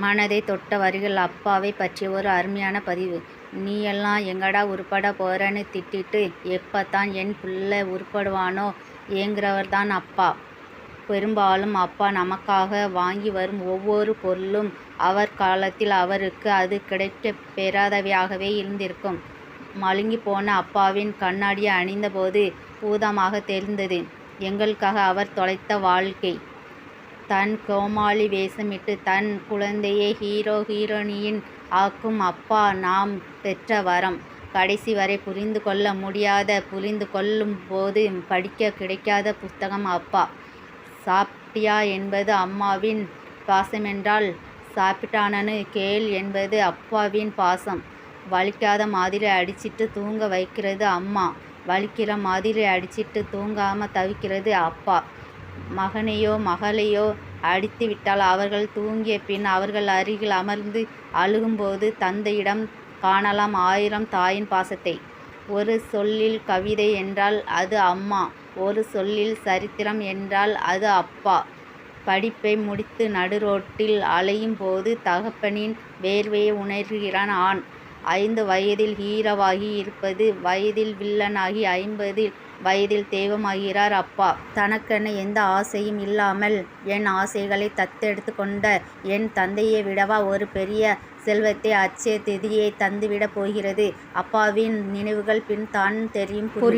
மனதை தொட்ட வரிகள் அப்பாவை பற்றிய ஒரு அருமையான பதிவு. நீயெல்லாம் எங்கடா உருப்பட போறன்னு திட்டிட்டு எப்பத்தான் என் புள்ள உருப்படுவானோ ஏங்குறவர்தான் அப்பா. பெரும்பாலும் அப்பா நமக்காக வாங்கி வரும் ஒவ்வொரு பொருளும் அவர் காலத்தில் அவருக்கு அது கிடைக்கப் பெறாதவையாகவே இருந்திருக்கும். மழுங்கி போன அப்பாவின் கண்ணாடியை அணிந்தபோது பூதமாக தெரிந்தது எங்களுக்காக அவர் தொலைத்த வாழ்க்கை. தன் கோமாளி வேஷமிட்டு தன் குழந்தையை ஹீரோ ஹீரோயினின் ஆக்கும் அப்பா நாம் பெற்ற வரம். கடைசி வரை புரிந்து கொள்ள முடியாத, புரிந்து கொள்ளும் போது படிக்க கிடைக்காத புத்தகம் அப்பா. சாப்பிட்டியா என்பது அம்மாவின் பாசமென்றால் சாப்பிட்டானு கேள் என்பது அப்பாவின் பாசம். வலிக்காத மாதிரி அடிச்சிட்டு தூங்க வைக்கிறது அம்மா, வலிக்கிற மாதிரி அடிச்சிட்டு தூங்காம தவிக்கிறது அப்பா. மகனையோ மகளையோ அடித்து விட்டால் அவர்கள் தூங்கிய பின் அவர்கள் அருகில் அமர்ந்து அழுகும்போது தந்தையிடம் காணலாம் 1000 தாயின் பாசத்தை. ஒரு சொல்லில் கவிதை என்றால் அது அம்மா, ஒரு சொல்லில் சரித்திரம் என்றால் அது அப்பா. படிப்பை முடித்து நடுரோட்டில் அலையும் போது தகப்பனின் வேர்வையை உணர்கிறான் ஆண். 5 வயதில் ஹீரோவாகி 20 வயதில் வில்லனாகி 50 வயதில் தெய்வமாகிறார் அப்பா. தனக்கென எந்த ஆசையும் இல்லாமல் என் ஆசைகளை தத்தெடுத்து கொண்ட என் தந்தையை விடவா ஒரு பெரிய செல்வத்தை அட்சய திதியை தந்துவிடப் போகிறது. அப்பாவின் நினைவுகள் பின் தான் தெரியும் புரியும்.